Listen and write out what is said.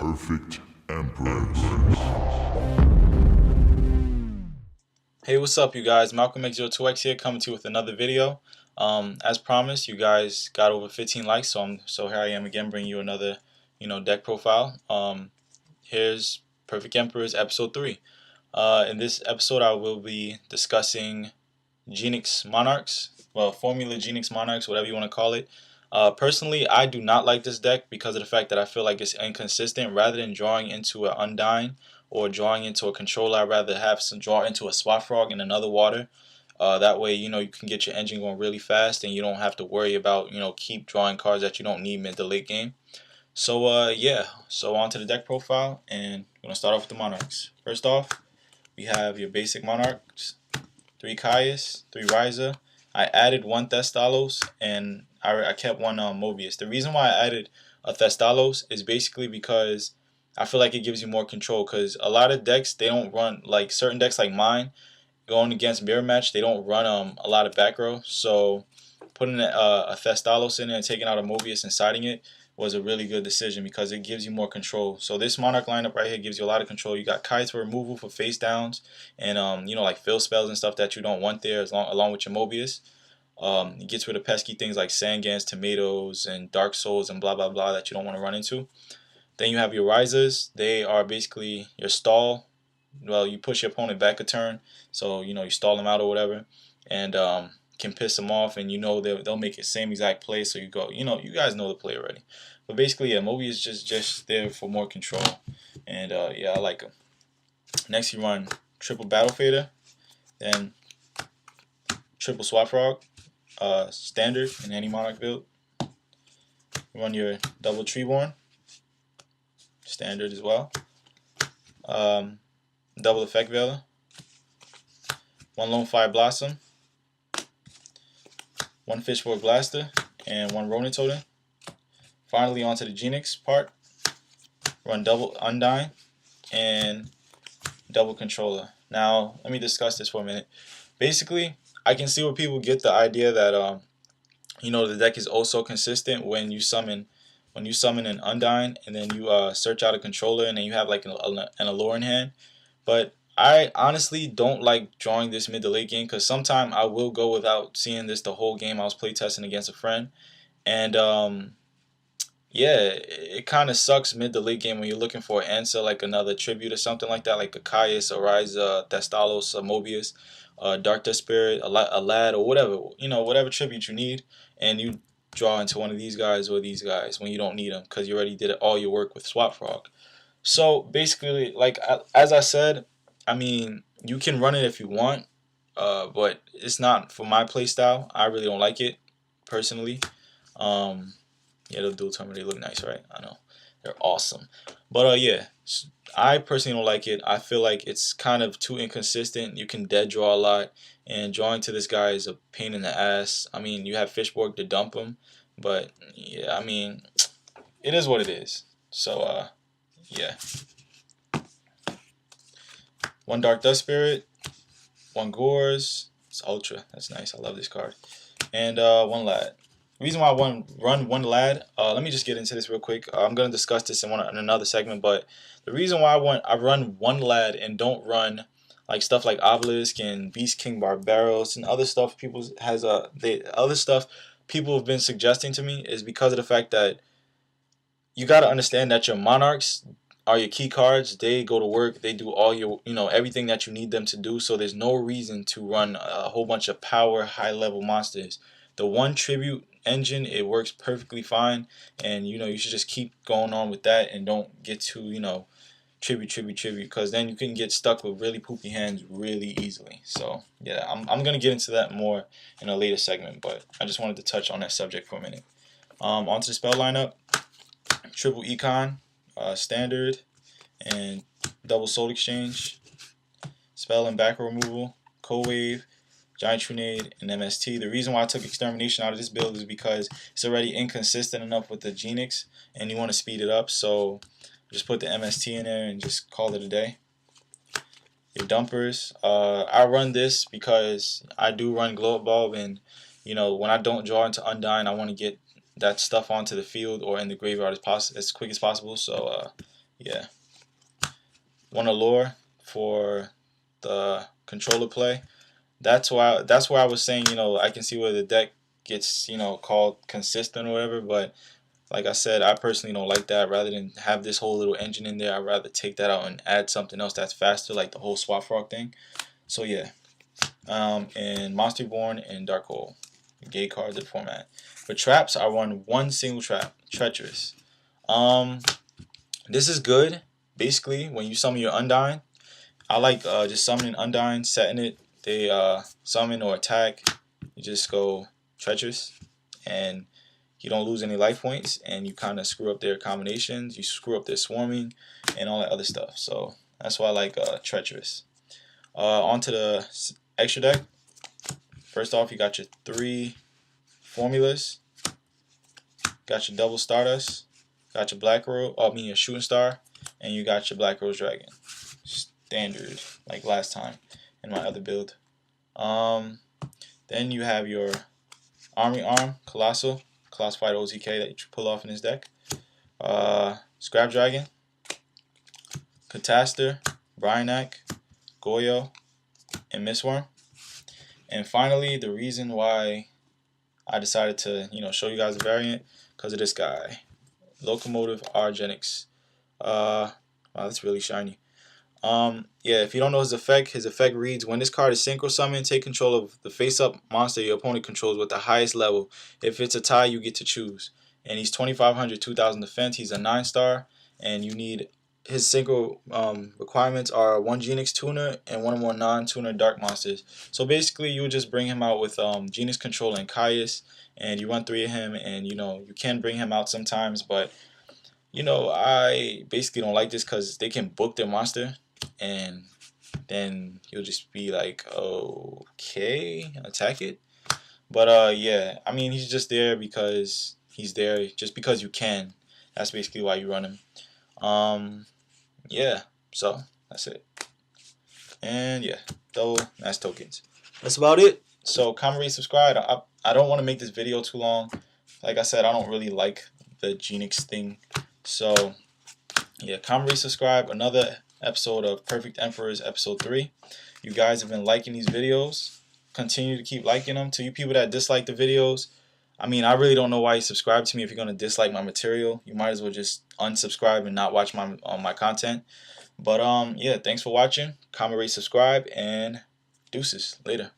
Perfect Emperors. Hey, what's up, you guys? Malcolm X02X here, coming to you with another video. As promised, you guys got over 15 likes, so here I am again, bringing you another, deck profile. Here's Perfect Emperors episode 3. In this episode, I will be discussing Genex Monarchs, well, Formula Genex Monarchs, whatever you want to call it. Personally, I do not like this deck because of the fact that I feel like it's inconsistent. Rather than drawing into an Undyne or drawing into a controller, I'd rather have some draw into a Swap Frog and another water. That way, you can get your engine going really fast and you don't have to worry about, keep drawing cards that you don't need mid to late game. So, yeah, so on to the deck profile, and we're going to start off with the Monarchs. First off, we have your basic Monarchs. 3 Caius, 3 Ryza. I added 1 Thestalos, and I kept 1 Mobius. The reason why I added a Thestalos is basically because I feel like it gives you more control, because a lot of decks, they don't run, like certain decks like mine, going against Mirror Match, they don't run a lot of back row. So putting a Thestalos in there and taking out a Mobius and siding it was a really good decision because it gives you more control. So this Monarch lineup right here gives you a lot of control. You got kites for removal for face downs, and like fill spells and stuff that you don't want there, along with your Mobius. It gets rid of pesky things like Sangans, Tomatoes, and Dark Souls, and blah blah blah that you don't want to run into. Then you have your Risers. They are basically your stall. Well, you push your opponent back a turn, so you stall them out or whatever, and can piss them off, and they'll make the same exact play. So you go, you guys know the play already. But basically, yeah, Moby is just there for more control, and yeah, I like him. Next, you run triple Battle Fader, then triple Swap Frog, standard in any Monarch build. You run your double Treeborn, standard as well. Double Effect Veiler, 1 Lone Fire Blossom, 1 Fishborg Blaster, and 1 Ronin Totem. Finally, onto the Genex part. Run double Undyne and double Controller. Now, let me discuss this for a minute. Basically, I can see where people get the idea that the deck is also consistent when you summon an Undyne and then you search out a controller and then you have like an Allure in hand. But I honestly don't like drawing this mid to late game because sometimes I will go without seeing this the whole game. I was playtesting against a friend, and yeah, it kind of sucks mid to late game when you're looking for an answer like another tribute or something like that, like a Caius, a Ryza, Thestalos, a Mobius, Dark Death Spirit, a Lad, or whatever, whatever tribute you need, and you draw into one of these guys or these guys when you don't need them because you already did all your work with Swap Frog. So basically, like as I said, I mean, you can run it if you want, but it's not for my playstyle. I really don't like it personally. Yeah, the dual terminal, they look nice, right? I know they're awesome, but yeah, I personally don't like it. I feel like it's kind of too inconsistent. You can dead draw a lot, and drawing to this guy is a pain in the ass. I mean, you have Fishborg to dump him, but yeah, I mean, it is what it is. So yeah. 1 Dark Dust Spirit, 1 Gores, it's Ultra, that's nice, I love this card, and 1 Lad. The reason why I run 1 Lad, let me just get into this real quick. I'm going to discuss this in another segment, but the reason why I run 1 Lad and don't run like stuff like Obelisk and Beast King Barbaros and other stuff people have been suggesting to me is because of the fact that you got to understand that your Monarchs are your key cards. They go to work. They do all your, everything that you need them to do. So there's no reason to run a whole bunch of power, high-level monsters. The 1 tribute engine, it works perfectly fine, and you should just keep going on with that and don't get to tribute, because then you can get stuck with really poopy hands really easily. So yeah, I'm gonna get into that more in a later segment, but I just wanted to touch on that subject for a minute. Onto the spell lineup. Triple Econ, standard, and double Soul Exchange, spell and back removal, Cold Wave, Giant Trunade, and MST. The reason why I took Extermination out of this build is because it's already inconsistent enough with the Genex, and you want to speed it up, so just put the MST in there and just call it a day. Your dumpers, I run this because I do run Glow Up Bulb, and when I don't draw into Undyne, I want to get that stuff onto the field or in the graveyard as quick as possible. So yeah. One allure for the controller play. That's where I was saying, I can see where the deck gets, called consistent or whatever, but like I said, I personally don't like that. Rather than have this whole little engine in there, I'd rather take that out and add something else that's faster, like the whole Swap Frog thing. So yeah, and Monster Born and Dark Hole, gay cards of the format. For traps, I run one single trap, Treacherous. Um, this is good. Basically, when you summon your Undying, I like just summoning Undying, setting it. They summon or attack. You just go Treacherous, and you don't lose any life points, and you kind of screw up their combinations. You screw up their swarming, and all that other stuff. So that's why I like Treacherous. Onto the extra deck. First off, you got your 3 formulas. Got your double Stardust. Got your Black Rose. I mean your Shooting Star, and you got your Black Rose Dragon. Standard, like last time in my other build. Then you have your Army Arm, Colossal Fight OZK that you pull off in his deck. Scrap Dragon, Catastor, Bryanak, Goyo, and Mistworm. And finally, the reason why I decided to, show you guys the variant, because of this guy, Locomotive R Genex. Wow, that's really shiny. Yeah, if you don't know his effect reads, when this card is synchro summoned, take control of the face-up monster your opponent controls with the highest level. If it's a tie, you get to choose. And he's 2,500, 2,000 defense. He's a 9-star, and you need his synchro requirements are 1 Genex tuner and 1 or more non-tuner dark monsters. So basically, you would just bring him out with Genex control and Caius, and you run 3 of him, and you can bring him out sometimes, but I basically don't like this because they can book their monster, and then you'll just be like, okay, attack it. But yeah, I mean, he's just there because he's there, just because you can. That's basically why you run him. Yeah, so that's it. And yeah, double mass tokens. That's about it. So comment, rate, subscribe. I don't want to make this video too long. Like I said, I don't really like the Genex thing. So yeah, comment, rate, subscribe. Another episode of Perfect Emperors, episode 3. You guys have been liking these videos. Continue to keep liking them. To you people that dislike the videos, I mean, I really don't know why you subscribe to me if you're gonna dislike my material. You might as well just unsubscribe and not watch my content. But yeah, thanks for watching. Comment, rate, subscribe, and deuces. Later.